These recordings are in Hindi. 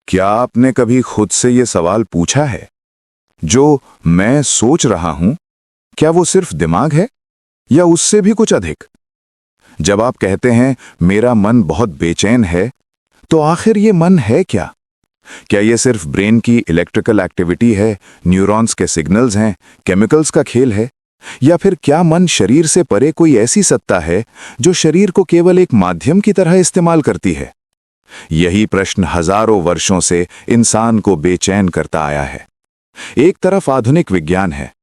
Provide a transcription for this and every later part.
क्या आपने कभी खुद से ये सवाल पूछा है, जो मैं सोच रहा हूं, क्या वो सिर्फ दिमाग है या उससे भी कुछ अधिक? जब आप कहते हैं मेरा मन बहुत बेचैन है, तो आखिर ये मन है क्या? क्या ये सिर्फ ब्रेन की इलेक्ट्रिकल एक्टिविटी है, न्यूरॉन्स के सिग्नल्स हैं, केमिकल्स का खेल है? या फिर क्या मन शरीर से परे कोई ऐसी सत्ता है जो शरीर को केवल एक माध्यम की तरह इस्तेमाल करती है? यही प्रश्न हजारों वर्षों से इंसान को बेचैन करता आया है। एक तरफ आधुनिक विज्ञान है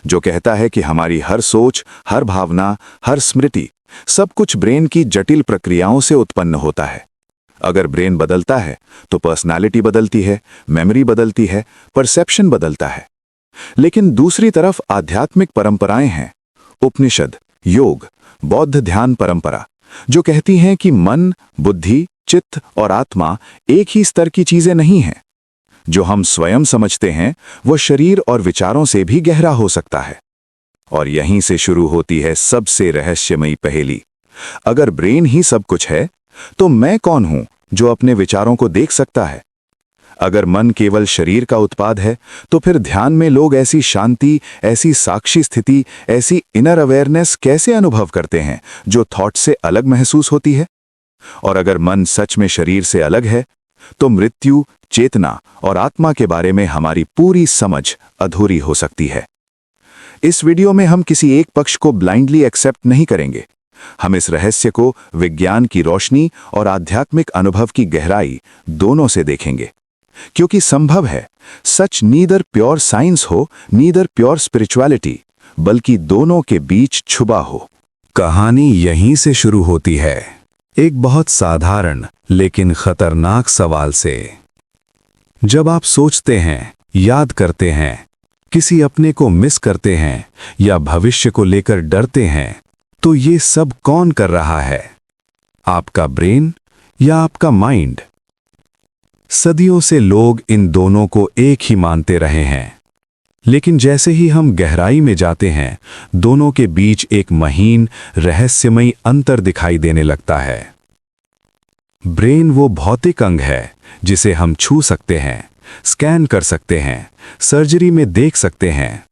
जो कहता है कि हमारी हर सोच, हर भावना, हर स्मृति, सब कुछ ब्रेन की जटिल प्रक्रियाओं से उत्पन्न होता है। अगर ब्रेन बदलता है तो पर्सनालिटी बदलती है, मेमोरी बदलती है, परसेप्शन बदलता है। लेकिन दूसरी तरफ आध्यात्मिक परंपराएं हैं, उपनिषद, योग, बौद्ध ध्यान परंपरा, जो कहती हैं कि मन, बुद्धि, चित्त और आत्मा एक ही स्तर की चीजें नहीं हैं। जो हम स्वयं समझते हैं वो शरीर और विचारों से भी गहरा हो सकता है। और यहीं से शुरू होती है सबसे रहस्यमयी पहेली। अगर ब्रेन ही सब कुछ है, तो मैं कौन हूं जो अपने विचारों को देख सकता है? अगर मन केवल शरीर का उत्पाद है, तो फिर ध्यान में लोग ऐसी शांति, ऐसी साक्षी स्थिति, ऐसी इनर अवेयरनेस कैसे अनुभव करते हैं जो थॉट से अलग महसूस होती है? और अगर मन सच में शरीर से अलग है, तो मृत्यु, चेतना और आत्मा के बारे में हमारी पूरी समझ अधूरी हो सकती है। इस वीडियो में हम किसी एक पक्ष को ब्लाइंडली एक्सेप्ट नहीं करेंगे। हम इस रहस्य को विज्ञान की रोशनी और आध्यात्मिक अनुभव की गहराई दोनों से देखेंगे, क्योंकि संभव है सच नीदर प्योर साइंस हो, नीदर प्योर स्पिरिचुअलिटी, बल्कि दोनों के बीच छुपा हो। कहानी यहीं से शुरू होती है, एक बहुत साधारण लेकिन खतरनाक सवाल से। जब आप सोचते हैं, याद करते हैं, किसी अपने को मिस करते हैं या भविष्य को लेकर डरते हैं, तो ये सब कौन कर रहा है? आपका ब्रेन या आपका माइंड? सदियों से लोग इन दोनों को एक ही मानते रहे हैं, लेकिन जैसे ही हम गहराई में जाते हैं, दोनों के बीच एक महीन, रहस्यमयी अंतर दिखाई देने लगता है। ब्रेन वो भौतिक अंग है जिसे हम छू सकते हैं, स्कैन कर सकते हैं, सर्जरी में देख सकते हैं।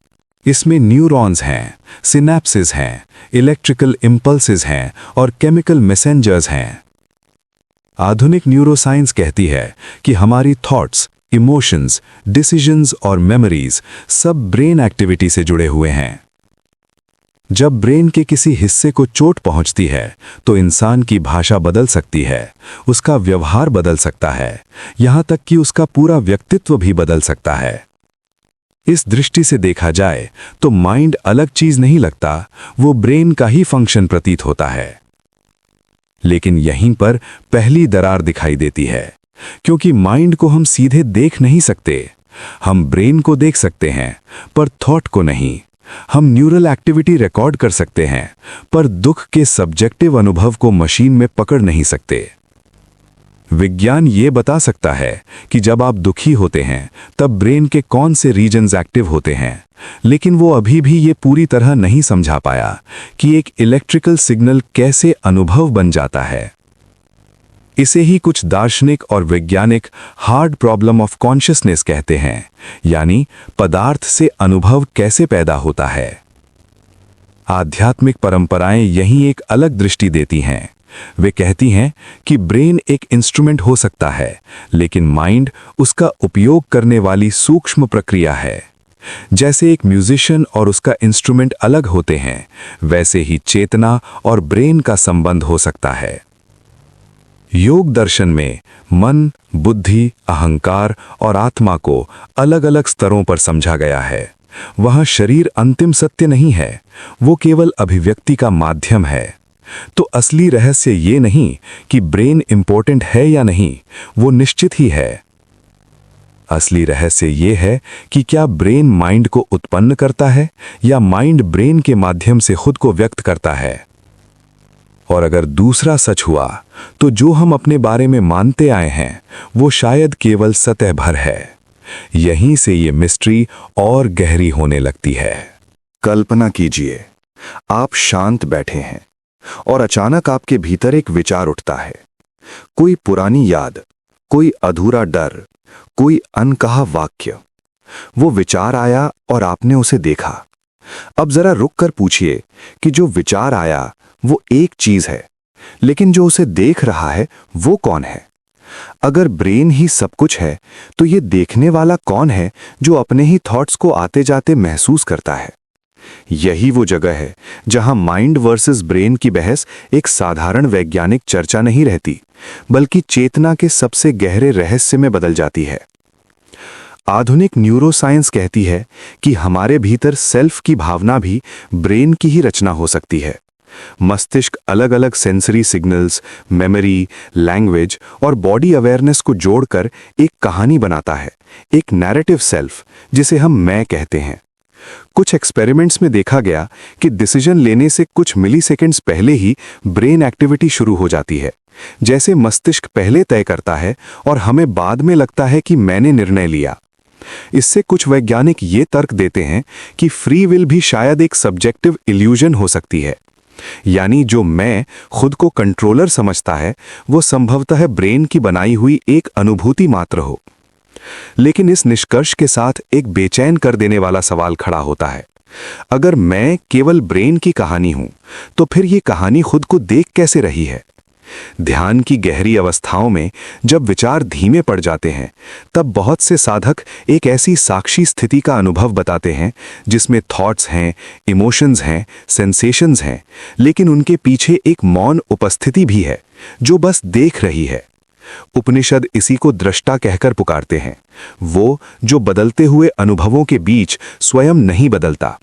इसमें न्यूरॉन्स हैं, सिनेप्सिस हैं, इलेक्ट्रिकल इंपल्सेस हैं और केमिकल मैसेंजर्स हैं। आधुनिक न्यूरोसाइंस कहती है कि हमारी थॉट्स, इमोशंस, डिसीजंस और मेमोरीज सब ब्रेन एक्टिविटी से जुड़े हुए हैं। जब ब्रेन के किसी हिस्से को चोट पहुंचती है, तो इंसान की भाषा बदल सकती है, उसका व्यवहार बदल सकता है, यहां तक कि उसका पूरा व्यक्तित्व भी बदल सकता है। इस दृष्टि से देखा जाए तो माइंड अलग चीज नहीं लगता, वो ब्रेन का ही फंक्शन प्रतीत होता है। लेकिन यहीं पर पहली दरार दिखाई देती है, क्योंकि माइंड को हम सीधे देख नहीं सकते। हम ब्रेन को देख सकते हैं, पर थॉट को नहीं। हम न्यूरल एक्टिविटी रिकॉर्ड कर सकते हैं, पर दुख के सब्जेक्टिव अनुभव को मशीन में पकड़ नहीं सकते। विज्ञान ये बता सकता है कि जब आप दुखी होते हैं, तब ब्रेन के कौन से रीजन्स एक्टिव होते हैं, लेकिन वो अभी भी ये पूरी तरह नहीं समझा पाया कि एक इलेक्ट्रिकल सिग्नल कैसे अनुभव बन जाता है। इसे ही कुछ दार्शनिक और वैज्ञानिक हार्ड प्रॉब्लम ऑफ कॉन्शियसनेस कहते हैं, यानी पदार्थ से अनुभव कैसे पैदा होता है। आध्यात्मिक परंपराएं यहीं एक अलग दृष्टि देती हैं। वे कहती हैं कि ब्रेन एक इंस्ट्रूमेंट हो सकता है, लेकिन माइंड उसका उपयोग करने वाली सूक्ष्म प्रक्रिया है। जैसे एक म्यूजिशियन और उसका इंस्ट्रूमेंट अलग होते हैं, वैसे ही चेतना और ब्रेन का संबंध हो सकता है। योग दर्शन में मन, बुद्धि, अहंकार और आत्मा को अलग-अलग स्तरों पर समझा गया है। वहां शरीर अंतिम सत्य नहीं है, वो केवल अभिव्यक्ति का माध्यम है। तो असली रहस्य ये नहीं कि ब्रेन इंपॉर्टेंट है या नहीं, वो निश्चित ही है। असली रहस्य ये है कि क्या ब्रेन माइंड को उत्पन्न करता है या माइंड ब्रेन के माध्यम से खुद को व्यक्त करता है। और अगर दूसरा सच हुआ, तो जो हम अपने बारे में मानते आए हैं वो शायद केवल सतह भर है। यहीं से ये मिस्ट्री और गहरी होने लगती है। कल्पना कीजिए, आप शांत बैठे हैं और अचानक आपके भीतर एक विचार उठता है। कोई पुरानी याद, कोई अधूरा डर, कोई अनकहा वाक्य, वो विचार आया और आपने उसे देखा। अब जरा रुक कर पूछिए कि जो विचार आया वो एक चीज है, लेकिन जो उसे देख रहा है वो कौन है? अगर ब्रेन ही सब कुछ है, तो ये देखने वाला कौन है जो अपने ही थॉट्स को आते जाते महसूस करता है? यही वो जगह है जहां माइंड वर्सेस ब्रेन की बहस एक साधारण वैज्ञानिक चर्चा नहीं रहती, बल्कि चेतना के सबसे गहरे रहस्य में बदल जाती है। आधुनिक न्यूरोसाइंस कहती है कि हमारे भीतर सेल्फ की भावना भी ब्रेन की ही रचना हो सकती है। मस्तिष्क अलग अलग सेंसरी सिग्नल्स, मेमोरी, लैंग्वेज और बॉडी अवेयरनेस को जोड़कर एक कहानी बनाता है, एक नैरेटिव सेल्फ, जिसे हम मैं कहते हैं। कुछ एक्सपेरिमेंट्स में देखा गया कि डिसीजन लेने से कुछ मिलीसेकंड्स पहले ही ब्रेन एक्टिविटी शुरू हो जाती है, जैसे मस्तिष्क पहले तय करता है और हमें बाद में लगता है कि मैंने निर्णय लिया। इससे कुछ वैज्ञानिक ये तर्क देते हैं कि फ्री विल भी शायद एक सब्जेक्टिव इल्यूजन हो सकती है, यानी जो मैं खुद को कंट्रोलर समझता है वो संभवतः ब्रेन की बनाई हुई एक अनुभूति मात्र हो। लेकिन इस निष्कर्ष के साथ एक बेचैन कर देने वाला सवाल खड़ा होता है। अगर मैं केवल ब्रेन की कहानी हूं, तो फिर ये कहानी खुद को देख कैसे रही है? ध्यान की गहरी अवस्थाओं में जब विचार धीमे पड़ जाते हैं, तब बहुत से साधक एक ऐसी साक्षी स्थिति का अनुभव बताते हैं जिसमें थॉट्स हैं, इमोशंस हैं, सेंसेशंस हैं, लेकिन उनके पीछे एक मौन उपस्थिति भी है जो बस देख रही है। उपनिषद इसी को दृष्टा कहकर पुकारते हैं, वो जो बदलते हुए अनुभवों के बीच स्वयं नहीं बदलता।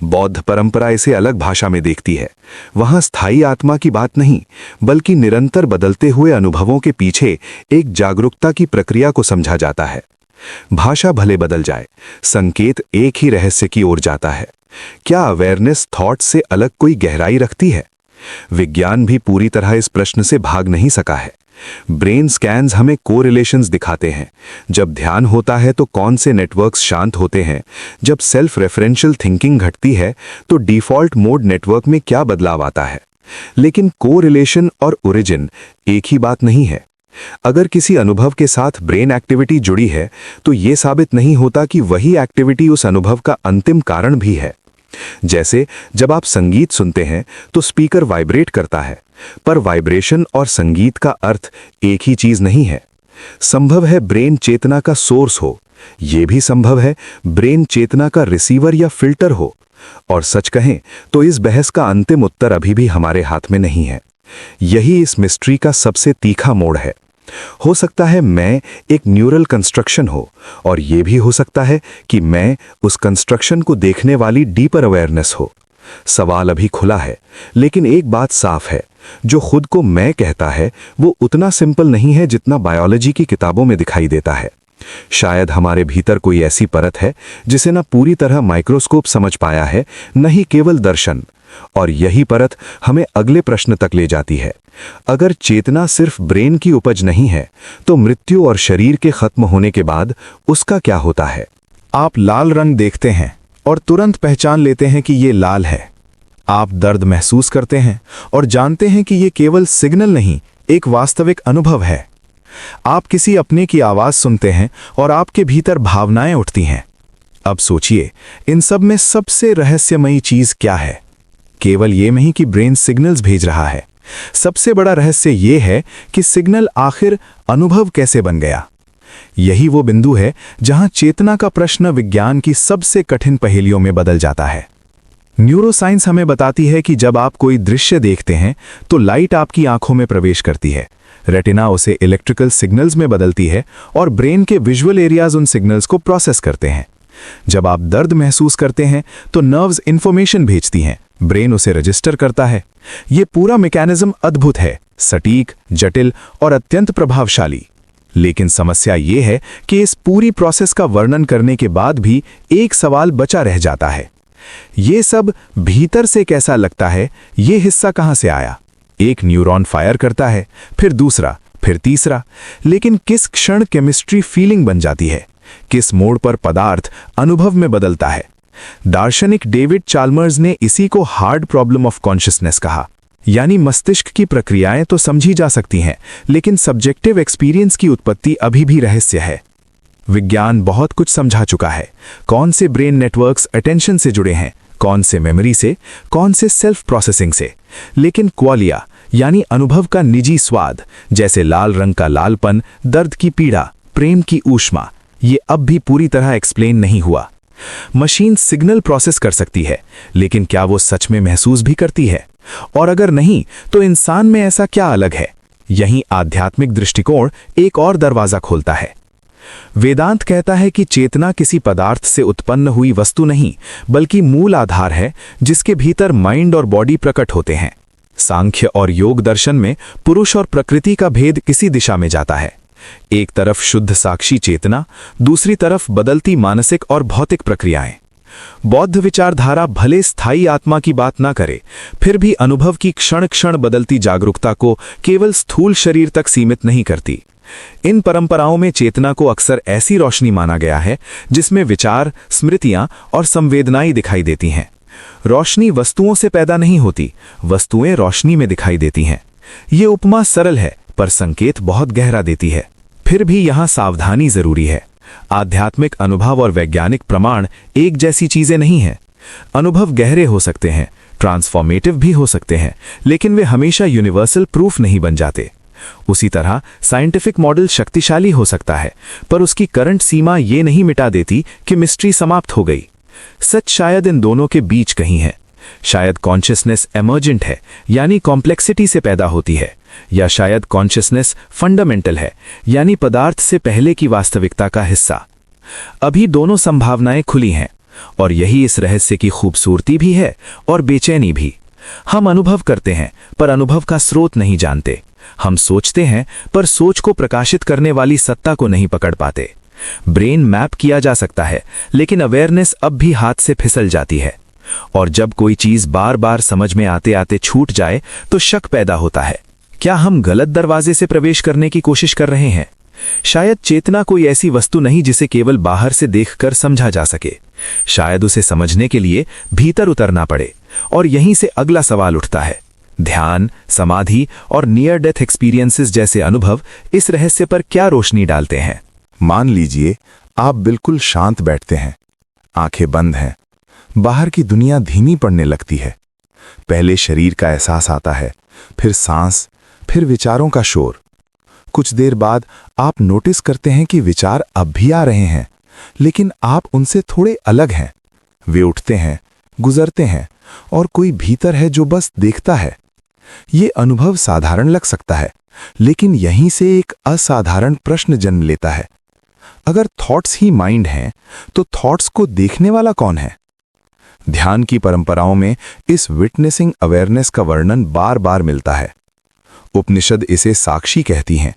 बौद्ध परंपरा इसे अलग भाषा में देखती है। वहां स्थायी आत्मा की बात नहीं, बल्कि निरंतर बदलते हुए अनुभवों के पीछे एक जागरूकता की प्रक्रिया को समझा जाता है। भाषा भले बदल जाए, संकेत एक ही रहस्य की ओर जाता है। क्या अवेयरनेस थॉट से अलग कोई गहराई रखती है? विज्ञान भी पूरी तरह इस प्रश्न से भाग नहीं सका है। ब्रेन स्कैन्स हमें कोरिलेशंस दिखाते हैं। जब ध्यान होता है तो कौन से नेटवर्क्स शांत होते हैं, जब सेल्फ रेफरेंशियल थिंकिंग घटती है तो डिफॉल्ट मोड नेटवर्क में क्या बदलाव आता है। लेकिन कोरिलेशन और ओरिजिन एक ही बात नहीं है। अगर किसी अनुभव के साथ ब्रेन एक्टिविटी जुड़ी है, तो यह साबित नहीं होता कि वही एक्टिविटी उस अनुभव का अंतिम कारण भी है। जैसे जब आप संगीत सुनते हैं तो स्पीकर वाइब्रेट करता है, पर वाइब्रेशन और संगीत का अर्थ एक ही चीज नहीं है। संभव है ब्रेन चेतना का सोर्स हो, यह भी संभव है ब्रेन चेतना का रिसीवर या फिल्टर हो। और सच कहें तो इस बहस का अंतिम उत्तर अभी भी हमारे हाथ में नहीं है। यही इस मिस्ट्री का सबसे तीखा मोड़ है। हो सकता है मैं एक न्यूरल कंस्ट्रक्शन हो, और यह भी हो सकता है कि मैं उस कंस्ट्रक्शन को देखने वाली डीपर अवेयरनेस हो। सवाल अभी खुला है, लेकिन एक बात साफ है, जो खुद को मैं कहता है वो उतना सिंपल नहीं है जितना बायोलॉजी की किताबों में दिखाई देता है। शायद हमारे भीतर कोई ऐसी परत है जिसे न पूरी तरह माइक्रोस्कोप समझ पाया है, न ही केवल दर्शन। और यही परत हमें अगले प्रश्न तक ले जाती है। अगर चेतना सिर्फ ब्रेन की उपज नहीं है, तो मृत्यु और शरीर के खत्म होने के बाद उसका क्या होता है? आप लाल रंग देखते हैं और तुरंत पहचान लेते हैं कि ये लाल है। आप दर्द महसूस करते हैं और जानते हैं कि ये केवल सिग्नल नहीं, एक वास्तविक अनुभव है। आप किसी अपने की आवाज सुनते हैं और आपके भीतर भावनाएं उठती हैं। अब सोचिए, इन सब में सबसे रहस्यमयी चीज क्या है? केवल ये नहीं कि ब्रेन सिग्नल्स भेज रहा है। सबसे बड़ा रहस्य ये है कि सिग्नल आखिर अनुभव कैसे बन गया। यही वो बिंदु है जहां चेतना का प्रश्न विज्ञान की सबसे कठिन पहेलियों में बदल जाता है। न्यूरोसाइंस हमें बताती है कि जब आप कोई दृश्य देखते हैं तो लाइट आपकी आंखों में प्रवेश करती है, रेटिना उसे इलेक्ट्रिकल सिग्नल्स में बदलती है और ब्रेन के विजुअल एरियाज उन सिग्नल्स को प्रोसेस करते हैं। जब आप दर्द महसूस करते हैं तो नर्व्स इंफॉर्मेशन भेजती हैं, ब्रेन उसे रजिस्टर करता है। यह पूरा मैकेनिज्म अद्भुत है, सटीक, जटिल और अत्यंत प्रभावशाली। लेकिन समस्या यह है कि इस पूरी प्रोसेस का वर्णन करने के बाद भी एक सवाल बचा रह जाता है। ये सब भीतर से कैसा लगता है? ये हिस्सा कहां से आया? एक न्यूरॉन फायर करता है, फिर दूसरा, फिर तीसरा, लेकिन किस क्षण केमिस्ट्री फीलिंग बन जाती है? किस मोड़ पर पदार्थ अनुभव में बदलता है? दार्शनिक डेविड चाल्मर्स ने इसी को हार्ड प्रॉब्लम ऑफ कॉन्शियसनेस कहा। यानी मस्तिष्क की प्रक्रियाएं तो समझी जा सकती हैं, लेकिन सब्जेक्टिव एक्सपीरियंस की उत्पत्ति अभी भी रहस्य है। विज्ञान बहुत कुछ समझा चुका है। कौन से ब्रेन नेटवर्क्स अटेंशन से जुड़े हैं, कौन से मेमोरी से, कौन से सेल्फ प्रोसेसिंग से। लेकिन क्वालिया यानी अनुभव का निजी स्वाद, जैसे लाल रंग का लालपन, दर्द की पीड़ा, प्रेम की ऊष्मा, ये अब भी पूरी तरह एक्सप्लेन नहीं हुआ। मशीन सिग्नल प्रोसेस कर सकती है, लेकिन क्या वो सच में महसूस भी करती है? और अगर नहीं, तो इंसान में ऐसा क्या अलग है? यहीं आध्यात्मिक दृष्टिकोण एक और दरवाजा खोलता है। वेदांत कहता है कि चेतना किसी पदार्थ से उत्पन्न हुई वस्तु नहीं, बल्कि मूल आधार है जिसके भीतर माइंड और बॉडी प्रकट होते हैं। सांख्य और योग दर्शन में पुरुष और प्रकृति का भेद इसी दिशा में जाता है। एक तरफ शुद्ध साक्षी चेतना, दूसरी तरफ बदलती मानसिक और भौतिक प्रक्रियाएं। बौद्ध विचारधारा भले स्थायी आत्मा की बात ना करे, फिर भी अनुभव की क्षण क्षण बदलती जागरूकता को केवल स्थूल शरीर तक सीमित नहीं करती। इन परंपराओं में चेतना को अक्सर ऐसी रोशनी माना गया है जिसमें विचार, स्मृतियां और संवेदनाएं दिखाई देती हैं। रोशनी वस्तुओं से पैदा नहीं होती, वस्तुएं रोशनी में दिखाई देती हैं। ये उपमा सरल है, पर संकेत बहुत गहरा देती है। फिर भी यहां सावधानी जरूरी है। आध्यात्मिक अनुभव और वैज्ञानिक प्रमाण एक जैसी चीजें नहीं हैं। अनुभव गहरे हो सकते हैं, ट्रांसफॉर्मेटिव भी हो सकते हैं, लेकिन वे हमेशा यूनिवर्सल प्रूफ नहीं बन जाते। उसी तरह साइंटिफिक मॉडल शक्तिशाली हो सकता है, पर उसकी करंट सीमा ये नहीं मिटा देती कि मिस्ट्री समाप्त हो गई। सच शायद इन दोनों के बीच कहीं है। शायद कॉन्शियसनेस एमर्जेंट है, यानी कॉम्प्लेक्सिटी से पैदा होती है, या शायद कॉन्शियसनेस फंडामेंटल है, यानी पदार्थ से पहले की वास्तविकता का हिस्सा। अभी दोनों संभावनाएं खुली हैं, और यही इस रहस्य की खूबसूरती भी है और बेचैनी भी। हम अनुभव करते हैं, पर अनुभव का स्रोत नहीं जानते। हम सोचते हैं, पर सोच को प्रकाशित करने वाली सत्ता को नहीं पकड़ पाते। ब्रेन मैप किया जा सकता है, लेकिन अवेयरनेस अब भी हाथ से फिसल जाती है। और जब कोई चीज बार बार समझ में आते आते छूट जाए, तो शक पैदा होता है। क्या हम गलत दरवाजे से प्रवेश करने की कोशिश कर रहे हैं? शायद चेतना कोई ऐसी वस्तु नहीं जिसे केवल बाहर से देखकर समझा जा सके। शायद उसे समझने के लिए भीतर उतरना पड़े। और यहीं से अगला सवाल उठता है। ध्यान, समाधि और नियर डेथ एक्सपीरियंसेस जैसे अनुभव इस रहस्य पर क्या रोशनी डालते हैं? मान लीजिए आप बिल्कुल शांत बैठते हैं, आंखें बंद हैं, बाहर की दुनिया धीमी पड़ने लगती है। पहले शरीर का एहसास आता है, फिर सांस, फिर विचारों का शोर। कुछ देर बाद आप नोटिस करते हैं कि विचार अब भी आ रहे हैं, लेकिन आप उनसे थोड़े अलग हैं। वे उठते हैं, गुजरते हैं, और कोई भीतर है जो बस देखता है। ये अनुभव साधारण लग सकता है, लेकिन यहीं से एक असाधारण प्रश्न जन्म लेता है। अगर थॉट्स ही माइंड हैं, तो थॉट्स को देखने वाला कौन है? ध्यान की परंपराओं में इस विटनेसिंग अवेयरनेस का वर्णन बार बार मिलता है। उपनिषद इसे साक्षी कहती हैं,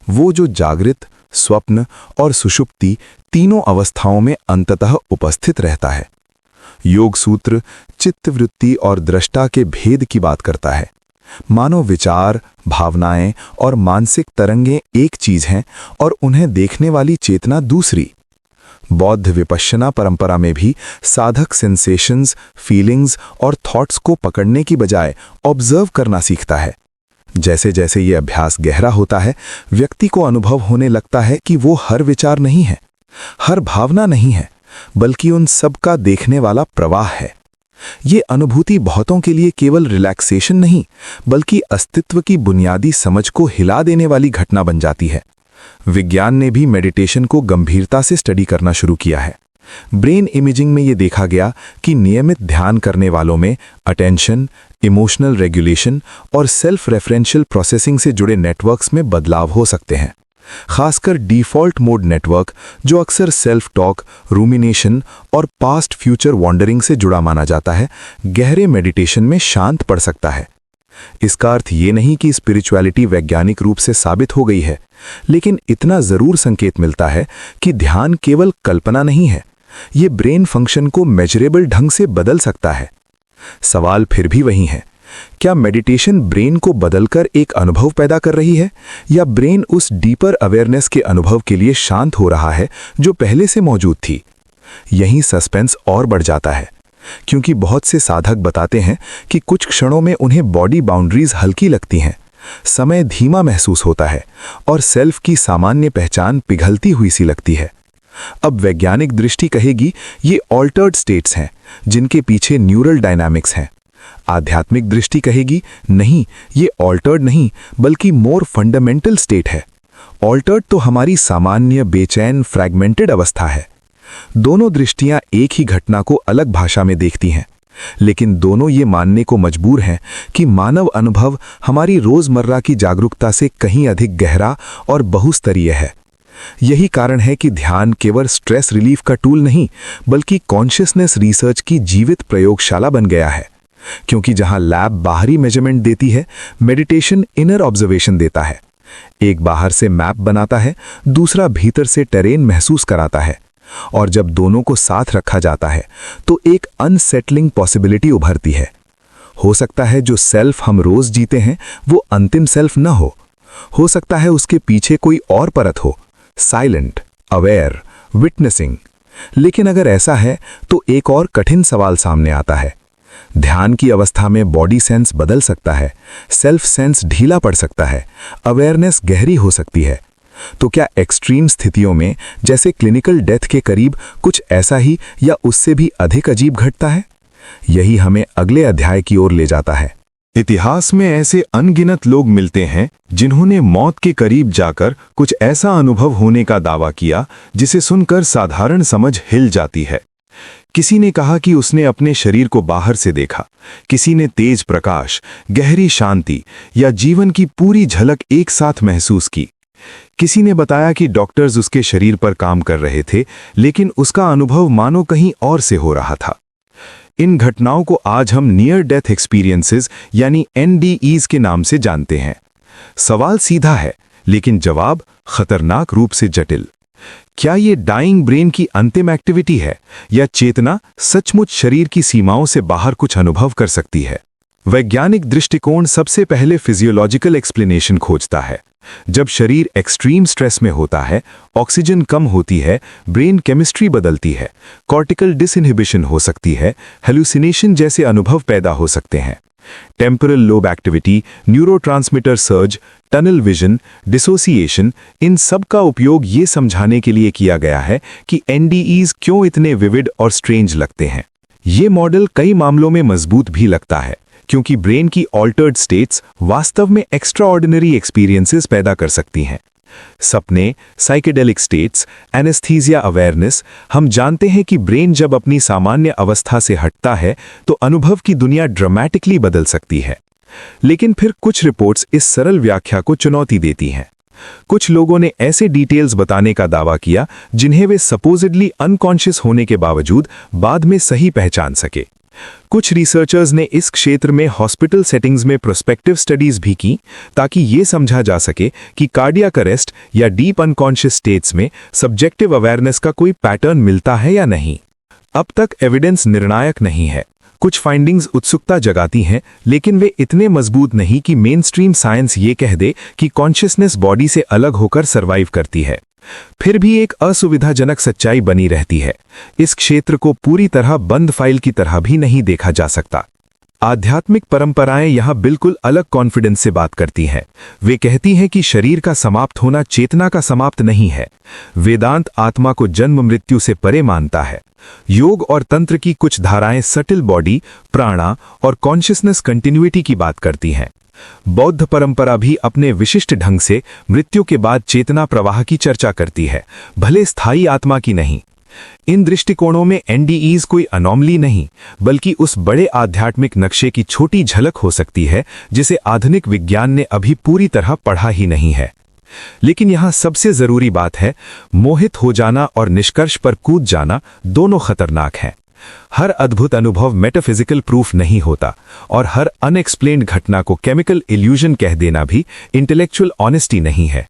वो जो जागृत, स्वप्न और सुषुप्ति तीनों अवस्थाओं में अंततः उपस्थित रहता है। योग सूत्र चित्तवृत्ति और दृष्टा के भेद की बात करता है। मानो विचार, भावनाएं और मानसिक तरंगें एक चीज हैं और उन्हें देखने वाली चेतना दूसरी। बौद्ध विपश्यना परंपरा में भी साधक सेंसेशंस, फीलिंग्स और थॉट्स को पकड़ने की बजाय ऑब्जर्व करना सीखता है। जैसे जैसे ये अभ्यास गहरा होता है, व्यक्ति को अनुभव होने लगता है कि वो हर विचार नहीं है, हर भावना नहीं है, बल्कि उन सब का देखने वाला प्रवाह है। ये अनुभूति बहुतों के लिए केवल रिलैक्सेशन नहीं, बल्कि अस्तित्व की बुनियादी समझ को हिला देने वाली घटना बन जाती है। विज्ञान ने भी मेडिटेशन को गंभीरता से स्टडी करना शुरू किया है। ब्रेन इमेजिंग में ये देखा गया कि नियमित ध्यान करने वालों में अटेंशन, इमोशनल रेगुलेशन और सेल्फ रेफरेंशियल प्रोसेसिंग से जुड़े नेटवर्क्स में बदलाव हो सकते हैं। खासकर डिफ़ॉल्ट मोड नेटवर्क, जो अक्सर सेल्फ टॉक, रूमिनेशन और पास्ट फ्यूचर वॉन्डरिंग से जुड़ा माना जाता है, गहरे मेडिटेशन में शांत पड़ सकता है। इसका अर्थ ये नहीं कि स्पिरिचुअलिटी वैज्ञानिक रूप से साबित हो गई है, लेकिन इतना जरूर संकेत मिलता है कि ध्यान केवल कल्पना नहीं है, ये ब्रेन फंक्शन को मेजरेबल ढंग से बदल सकता है। सवाल फिर भी वही है, क्या मेडिटेशन ब्रेन को बदलकर एक अनुभव पैदा कर रही है, या ब्रेन उस डीपर अवेयरनेस के अनुभव के लिए शांत हो रहा है जो पहले से मौजूद थी? यहीं सस्पेंस और बढ़ जाता है, क्योंकि बहुत से साधक बताते हैं कि कुछ क्षणों में उन्हें बॉडी बाउंड्रीज हल्की लगती हैं, समय धीमा महसूस होता है और सेल्फ की सामान्य पहचान पिघलती हुई सी लगती है। अब वैज्ञानिक दृष्टि कहेगी ये ऑल्टर्ड स्टेट्स हैं जिनके पीछे न्यूरल डायनामिक्स हैं। आध्यात्मिक दृष्टि कहेगी नहीं, ये ऑल्टर्ड नहीं बल्कि मोर फंडामेंटल स्टेट है। ऑल्टर्ड तो हमारी सामान्य बेचैन फ्रैगमेंटेड अवस्था है। दोनों दृष्टियां एक ही घटना को अलग भाषा में देखती हैं, लेकिन दोनों ये मानने को मजबूर हैं कि मानव अनुभव हमारी रोजमर्रा की जागरूकता से कहीं अधिक गहरा और बहुस्तरीय है। यही कारण है कि ध्यान केवल स्ट्रेस रिलीफ का टूल नहीं बल्कि कॉन्शियसनेस रिसर्च की जीवित प्रयोगशाला बन गया है। क्योंकि जहां लैब बाहरी मेजरमेंट देती है, मेडिटेशन इनर ऑब्जर्वेशन देता है। एक बाहर से मैप बनाता है, दूसरा भीतर से टेरेन महसूस कराता है। और जब दोनों को साथ रखा जाता है तो एक अनसेटलिंग पॉसिबिलिटी उभरती है। हो सकता है जो सेल्फ हम रोज जीते हैं वो अंतिम सेल्फ न हो सकता है उसके पीछे कोई और परत हो, साइलेंट, अवेयर, विटनेसिंग। लेकिन अगर ऐसा है तो एक और कठिन सवाल सामने आता है। ध्यान की अवस्था में बॉडी सेंस बदल सकता है, सेल्फ सेंस ढीला पड़ सकता है, अवेयरनेस गहरी हो सकती है। तो क्या एक्सट्रीम स्थितियों में जैसे क्लिनिकल डेथ के करीब कुछ ऐसा ही या उससे भी अधिक अजीब घटता है? यही हमें अगले अध्याय की ओर ले जाता है। इतिहास में ऐसे अनगिनत लोग मिलते हैं जिन्होंने मौत के करीब जाकर कुछ ऐसा अनुभव होने का दावा किया जिसे सुनकर साधारण समझ हिल जाती है। किसी ने कहा कि उसने अपने शरीर को बाहर से देखा, किसी ने तेज प्रकाश, गहरी शांति या जीवन की पूरी झलक एक साथ महसूस की। किसी ने बताया कि डॉक्टर्स उसके शरीर पर काम कर रहे थे, लेकिन उसका अनुभव मानो कहीं और से हो रहा था। इन घटनाओं को आज हम नियर डेथ एक्सपीरियंसेस यानी NDEs के नाम से जानते हैं। सवाल सीधा है, लेकिन जवाब खतरनाक रूप से जटिल। क्या ये डाइंग ब्रेन की अंतिम एक्टिविटी है या चेतना सचमुच शरीर की सीमाओं से बाहर कुछ अनुभव कर सकती है? वैज्ञानिक दृष्टिकोण सबसे पहले फिजियोलॉजिकल एक्सप्लेनेशन खोजता है। जब शरीर एक्सट्रीम स्ट्रेस में होता है, ऑक्सीजन कम होती है, ब्रेन केमिस्ट्री बदलती है, कॉर्टिकल डिसइनहिबिशन हो सकती है, हेलुसिनेशन जैसे अनुभव पैदा हो सकते हैं। Temporal lobe activity, neurotransmitter surge, tunnel vision, dissociation, इन सब का उपयोग ये समझाने के लिए किया गया है कि NDEs क्यों इतने विविड और स्ट्रेंज लगते हैं। ये मॉडल कई मामलों में मजबूत भी लगता है, क्योंकि ब्रेन की ऑल्टर्ड स्टेट्स वास्तव में एक्स्ट्राऑर्डिनरी एक्सपीरियंसेस पैदा कर सकती हैं। सपने, साइकेडेलिक स्टेट्स, एनेस्थीसिया अवेयरनेस, हम जानते हैं कि ब्रेन जब अपनी सामान्य अवस्था से हटता है तो अनुभव की दुनिया ड्रामेटिकली बदल सकती है। लेकिन फिर कुछ रिपोर्ट्स इस सरल व्याख्या को चुनौती देती हैं। कुछ लोगों ने ऐसे डिटेल्स बताने का दावा किया जिन्हें वे सपोजिडली अनकॉन्शियस होने के बावजूद बाद में सही पहचान सके। कुछ रिसर्चर्स ने इस क्षेत्र में हॉस्पिटल सेटिंग्स में प्रोस्पेक्टिव स्टडीज भी की ताकि ये समझा जा सके कि कार्डियक अरेस्ट या डीप अनकॉन्शियस स्टेट्स में सब्जेक्टिव अवेयरनेस का कोई पैटर्न मिलता है या नहीं। अब तक एविडेंस निर्णायक नहीं है। कुछ फाइंडिंग्स उत्सुकता जगाती हैं, लेकिन वे इतने मजबूत नहीं कि मेनस्ट्रीम साइंस ये कह दे कि कॉन्शियसनेस बॉडी से अलग होकर सर्वाइव करती है। फिर भी एक असुविधाजनक सच्चाई बनी रहती है। इस क्षेत्र को पूरी तरह बंद फाइल की तरह भी नहीं देखा जा सकता। आध्यात्मिक परंपराएं यहां बिल्कुल अलग कॉन्फिडेंस से बात करती हैं। वे कहती हैं कि शरीर का समाप्त होना चेतना का समाप्त नहीं है। वेदांत आत्मा को जन्म मृत्यु से परे मानता है। योग और तंत्र की कुछ धाराएं सटिल बॉडी, प्राणा और कॉन्शियसनेस कंटिन्यूटी की बात करती हैं। बौद्ध परंपरा भी अपने विशिष्ट ढंग से मृत्यु के बाद चेतना प्रवाह की चर्चा करती है, भले स्थायी आत्मा की नहीं। इन दृष्टिकोणों में NDEs कोई अनोमली नहीं, बल्कि उस बड़े आध्यात्मिक नक्शे की छोटी झलक हो सकती है जिसे आधुनिक विज्ञान ने अभी पूरी तरह पढ़ा ही नहीं है। लेकिन यहां सबसे जरूरी बात है, मोहित हो जाना और निष्कर्ष पर कूद जाना दोनों खतरनाक हैं। हर अद्भुत अनुभव मेटाफिजिकल प्रूफ नहीं होता, और हर अनएक्सप्लेन्ड घटना को केमिकल इल्यूजन कह देना भी इंटेलेक्चुअल ऑनेस्टी नहीं है।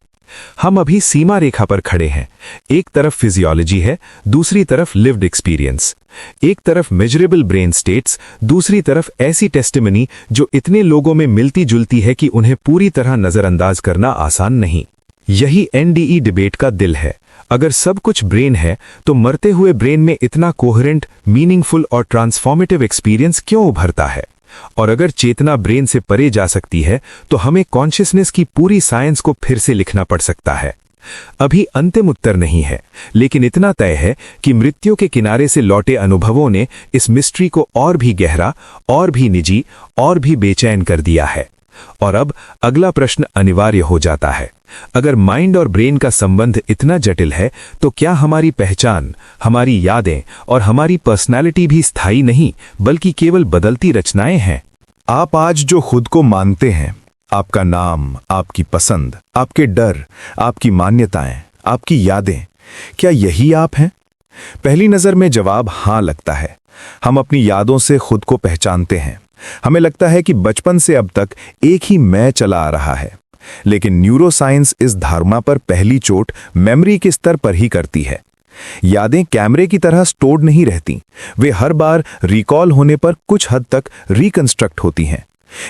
हम अभी सीमा रेखा पर खड़े हैं। एक तरफ फिजियोलॉजी है, दूसरी तरफ लिव्ड एक्सपीरियंस। एक तरफ मेजरेबल ब्रेन स्टेट्स, दूसरी तरफ ऐसी टेस्टिमनी जो इतने लोगों में मिलती जुलती है कि उन्हें पूरी तरह नजरअंदाज करना आसान नहीं। यही NDE डिबेट का दिल है। अगर सब कुछ ब्रेन है तो मरते हुए ब्रेन में इतना कोहेरेंट, मीनिंगफुल और ट्रांसफॉर्मेटिव एक्सपीरियंस क्यों उभरता है? और अगर चेतना ब्रेन से परे जा सकती है तो हमें कॉन्शियसनेस की पूरी साइंस को फिर से लिखना पड़ सकता है। अभी अंतिम उत्तर नहीं है, लेकिन इतना तय है कि मृत्यु के किनारे से लौटे अनुभवों ने इस मिस्ट्री को और भी गहरा, और भी निजी, और भी बेचैन कर दिया है। और अब अगला प्रश्न अनिवार्य हो जाता है, अगर माइंड और ब्रेन का संबंध इतना जटिल है, तो क्या हमारी पहचान, हमारी यादें और हमारी पर्सनैलिटी भी स्थायी नहीं, बल्कि केवल बदलती रचनाएं हैं? आप आज जो खुद को मानते हैं, आपका नाम, आपकी पसंद, आपके डर, आपकी मान्यताएं, आपकी यादें, क्या यही आप हैं? पहली नजर में जवाब हाँ लगता है। हम अपनी यादों से खुद को पहचानते हैं। हमें लगता है कि बचपन से अब तक एक ही मैं चला आ रहा है। लेकिन न्यूरोसाइंस इस धारणा पर पहली चोट मेमोरी के स्तर पर ही करती है। यादें कैमरे की तरह स्टोर्ड नहीं रहती, वे हर बार रिकॉल होने पर कुछ हद तक रिकंस्ट्रक्ट होती हैं।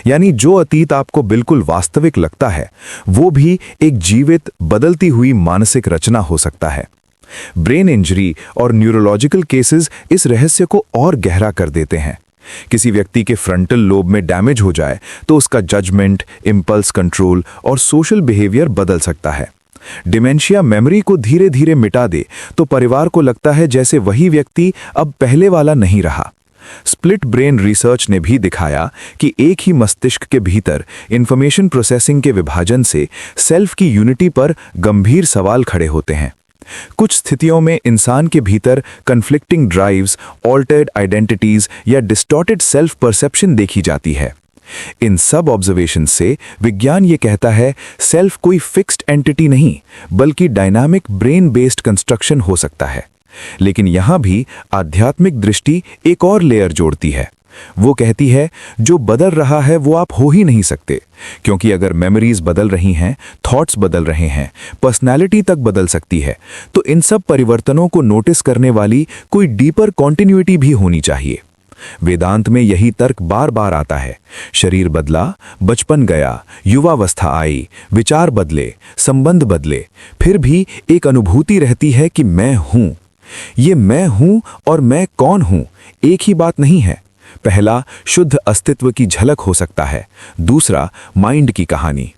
यानी जो अतीत आपको बिल्कुल वास्तविक लगता है, वो भी एक जीवित, बदलती हुई मानसिक रचना हो सकता है। ब्रेन इंजरी और न्यूरोलॉजिकल केसेस इस रहस्य को और गहरा कर देते हैं। किसी व्यक्ति के फ्रंटल लोब में डैमेज हो जाए तो उसका जजमेंट, इंपल्स कंट्रोल और सोशल बिहेवियर बदल सकता है। डिमेंशिया मेमोरी को धीरे धीरे मिटा दे तो परिवार को लगता है जैसे वही व्यक्ति अब पहले वाला नहीं रहा। स्प्लिट ब्रेन रिसर्च ने भी दिखाया कि एक ही मस्तिष्क के भीतर इंफॉर्मेशन प्रोसेसिंग के विभाजन से सेल्फ की यूनिटी पर गंभीर सवाल खड़े होते हैं। कुछ स्थितियों में इंसान के भीतर कन्फ्लिक्टिंग ड्राइव्स, ऑल्टर्ड आइडेंटिटीज या डिस्टॉर्टेड सेल्फ परसेप्शन देखी जाती है। इन सब ऑब्जर्वेशन से विज्ञान ये कहता है, सेल्फ कोई फिक्स्ड एंटिटी नहीं, बल्कि डायनामिक ब्रेन बेस्ड कंस्ट्रक्शन हो सकता है। लेकिन यहां भी आध्यात्मिक दृष्टि एक और लेयर जोड़ती है। वो कहती है, जो बदल रहा है वो आप हो ही नहीं सकते, क्योंकि अगर मेमोरीज बदल रही हैं, थॉट्स बदल रहे हैं, पर्सनैलिटी तक बदल सकती है, तो इन सब परिवर्तनों को नोटिस करने वाली कोई डीपर कॉन्टिन्यूटी भी होनी चाहिए। वेदांत में यही तर्क बार बार आता है। शरीर बदला, बचपन गया, युवावस्था आई, विचार बदले, संबंध बदले, फिर भी एक अनुभूति रहती है कि मैं हूं। ये मैं हूं और मैं कौन हूं एक ही बात नहीं है। पहला शुद्ध अस्तित्व की झलक हो सकता है, दूसरा माइंड की कहानी।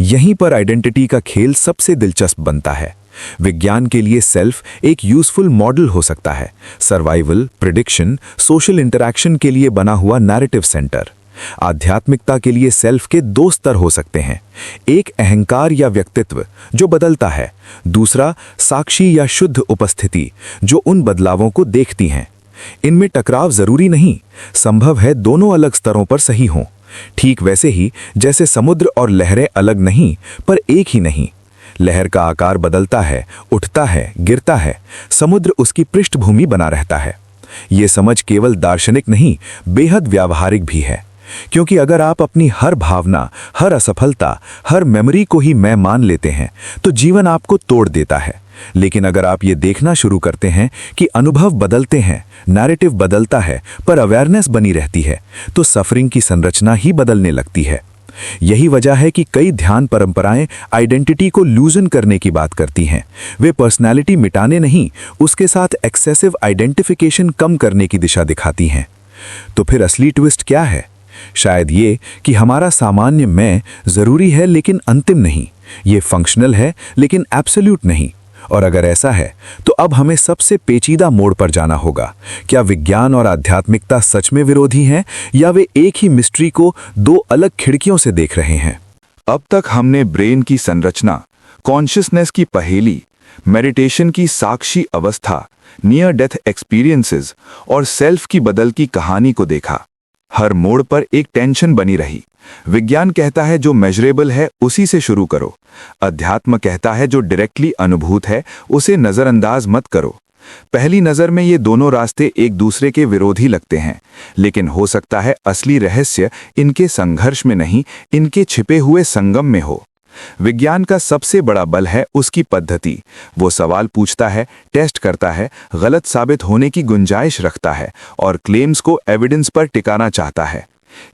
यहीं पर आइडेंटिटी का खेल सबसे दिलचस्प बनता है। विज्ञान के लिए सेल्फ एक यूजफुल मॉडल हो सकता है, सर्वाइवल, प्रिडिक्शन, सोशल इंटरैक्शन के लिए बना हुआ नैरेटिव सेंटर। आध्यात्मिकता के लिए सेल्फ के दो स्तर हो सकते हैं, एक अहंकार या व्यक्तित्व जो बदलता है, दूसरा साक्षी या शुद्ध उपस्थिति जो उन बदलावों को देखती हैं। इनमें टकराव जरूरी नहीं, संभव है दोनों अलग स्तरों पर सही हों। ठीक वैसे ही जैसे समुद्र और लहरें अलग नहीं पर एक ही नहीं। लहर का आकार बदलता है, उठता है, गिरता है, समुद्र उसकी पृष्ठभूमि बना रहता है। ये समझ केवल दार्शनिक नहीं, बेहद व्यावहारिक भी है। क्योंकि अगर आप अपनी हर भावना, हर असफलता, हर मेमोरी को ही मैं मान लेते हैं, तो जीवन आपको तोड़ देता है। लेकिन अगर आप ये देखना शुरू करते हैं कि अनुभव बदलते हैं, नैरेटिव बदलता है, पर अवेयरनेस बनी रहती है, तो सफरिंग की संरचना ही बदलने लगती है। यही वजह है कि कई ध्यान परंपराएं आइडेंटिटी को लूजन करने की बात करती हैं। वे पर्सनैलिटी मिटाने नहीं, उसके साथ एक्सेसिव आइडेंटिफिकेशन कम करने की दिशा दिखाती हैं। तो फिर असली ट्विस्ट क्या है? शायद ये कि हमारा सामान्य मैं जरूरी है लेकिन अंतिम नहीं, ये फंक्शनल है लेकिन एब्सोल्यूट नहीं। और अगर ऐसा है तो अब हमें सबसे पेचीदा मोड़ पर जाना होगा। क्या विज्ञान और आध्यात्मिकता सच में विरोधी हैं या वे एक ही मिस्ट्री को दो अलग खिड़कियों से देख रहे हैं? अब तक हमने ब्रेन की संरचना, कॉन्शियसनेस की पहेली, मेडिटेशन की साक्षी अवस्था, नियर डेथ एक्सपीरियंसेस और सेल्फ की बदलती कहानी को देखा। हर मोड़ पर एक टेंशन बनी रही। विज्ञान कहता है जो मेजरेबल है उसी से शुरू करो। अध्यात्म कहता है जो डायरेक्टली अनुभूत है उसे नजरअंदाज मत करो। पहली नजर में ये दोनों रास्ते एक दूसरे के विरोधी लगते हैं, लेकिन हो सकता है असली रहस्य इनके संघर्ष में नहीं, इनके छिपे हुए संगम में हो। विज्ञान का सबसे बड़ा बल है उसकी पद्धति। वो सवाल पूछता है, टेस्ट करता है, गलत साबित होने की गुंजाइश रखता है और क्लेम्स को एविडेंस पर टिकाना चाहता है।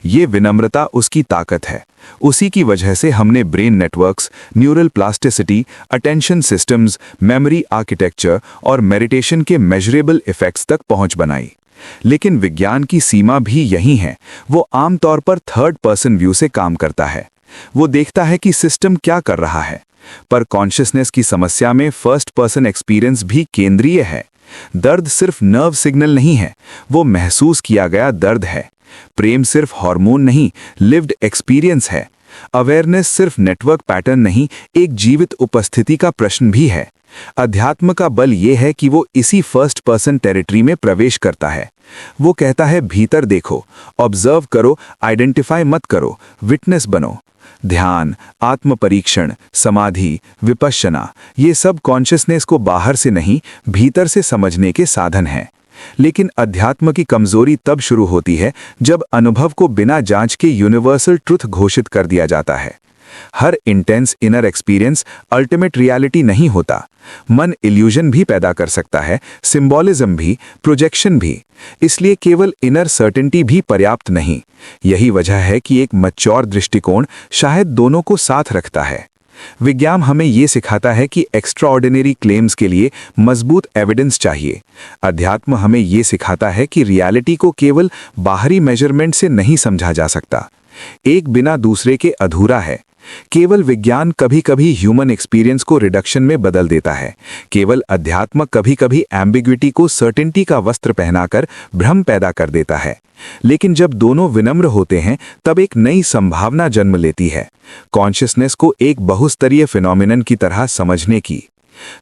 ये विनम्रता उसकी ताकत है। उसी की वजह से हमने brain networks, neural plasticity, attention systems, memory architecture और मेडिटेशन के मेजरेबल इफेक्ट्स तक पहुंच बनाई। लेकिन विज्ञान की सीमा भी यही है। वो आमतौर पर थर्ड पर्सन व्यू से काम करता है। वो देखता है कि सिस्टम क्या कर रहा है, पर कॉन्शियसनेस की समस्या में फर्स्ट पर्सन एक्सपीरियंस भी केंद्रीय है। दर्द सिर्फ नर्व सिग्नल नहीं है, वो महसूस किया गया दर्द है। प्रेम सिर्फ हार्मोन नहीं, लिव्ड एक्सपीरियंस है। अवेयरनेस सिर्फ नेटवर्क पैटर्न नहीं, एक जीवित उपस्थिति का प्रश्न भी है। अध्यात्म का बल यह है कि वो इसी फर्स्ट पर्सन टेरिटरी में प्रवेश करता है। वो कहता है भीतर देखो, ऑब्जर्व करो, आइडेंटिफाई मत करो, विटनेस बनो। ध्यान, आत्म परीक्षण, समाधि, विपश्यना, ये सब कॉन्शियसनेस को बाहर से नहीं, भीतर से समझने के साधन हैं। लेकिन अध्यात्म की कमजोरी तब शुरू होती है जब अनुभव को बिना जांच के यूनिवर्सल ट्रुथ घोषित कर दिया जाता है। हर intense inner experience ultimate reality नहीं होता। मन इल्यूजन भी पैदा कर सकता है, सिंबॉलिज्म भी, प्रोजेक्शन भी। इसलिए केवल इनर सर्टेनिटी भी पर्याप्त नहीं। यही वजह है कि एक मैच्योर दृष्टिकोण शायद दोनों को साथ रखता है। विज्ञान हमें ये सिखाता है कि एक्स्ट्राऑर्डिनरी क्लेम्स के लिए मजबूत एविडेंस चाहिए। अध्यात्म हमें ये सिखाता है कि रियलिटी को केवल बाहरी मेजरमेंट से नहीं समझा जा सकता। एक बिना दूसरे के अधूरा है। केवल विज्ञान कभी कभी ह्यूमन एक्सपीरियंस को रिडक्शन में बदल देता है। केवल अध्यात्म कभी कभी एम्बिग्विटी को सर्टेनिटी का वस्त्र पहनाकर भ्रम पैदा कर देता है। लेकिन जब दोनों विनम्र होते हैं तब एक नई संभावना जन्म लेती है, कॉन्शियसनेस को एक बहुस्तरीय फिनोमिनन की तरह समझने की।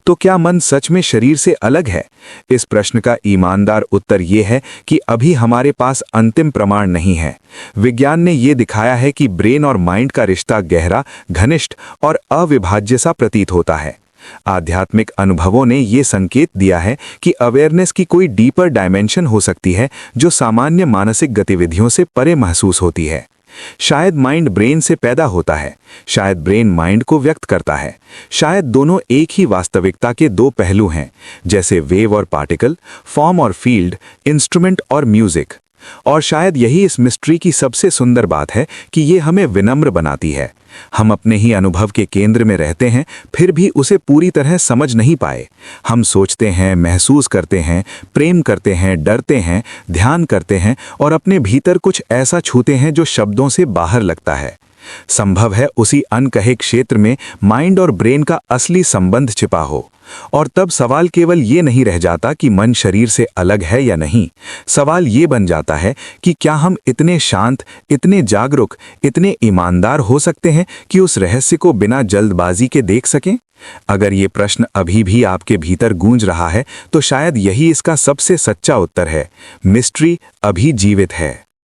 तो क्या मन सच में शरीर से अलग है? इस प्रश्न का ईमानदार उत्तर यह है कि अभी हमारे पास अंतिम प्रमाण नहीं है। विज्ञान ने यह दिखाया है कि ब्रेन और माइंड का रिश्ता गहरा, घनिष्ठ और अविभाज्य सा प्रतीत होता है। आध्यात्मिक अनुभवों ने यह संकेत दिया है कि अवेयरनेस की कोई डीपर डायमेंशन हो सकती है जो सामान्य मानसिक गतिविधियों से परे महसूस होती है। शायद माइंड ब्रेन से पैदा होता है, शायद ब्रेन माइंड को व्यक्त करता है, शायद दोनों एक ही वास्तविकता के दो पहलू हैं, जैसे वेव और पार्टिकल, फॉर्म और फील्ड, इंस्ट्रूमेंट और म्यूजिक। और शायद यही इस मिस्ट्री की सबसे सुंदर बात है कि ये हमें विनम्र बनाती है। हम अपने ही अनुभव के केंद्र में रहते हैं, फिर भी उसे पूरी तरह समझ नहीं पाए। हम सोचते हैं, महसूस करते हैं, प्रेम करते हैं, डरते हैं, ध्यान करते हैं और अपने भीतर कुछ ऐसा छूते हैं जो शब्दों से बाहर लगता है। संभव है उसी अनकहे क्षेत्र में माइंड और ब्रेन का असली संबंध छिपा हो। और तब सवाल केवल ये नहीं रह जाता कि मन शरीर से अलग है या नहीं। सवाल ये बन जाता है कि क्या हम इतने शांत, इतने जागरूक, इतने ईमानदार हो सकते हैं कि उस रहस्य को बिना जल्दबाजी के देख सकें? अगर ये प्रश्न अभी भी आपके भीतर गूंज रहा है तो शायद यही इसका सबसे सच्चा उत्तर है। मिस्ट्री अभी जीवित है।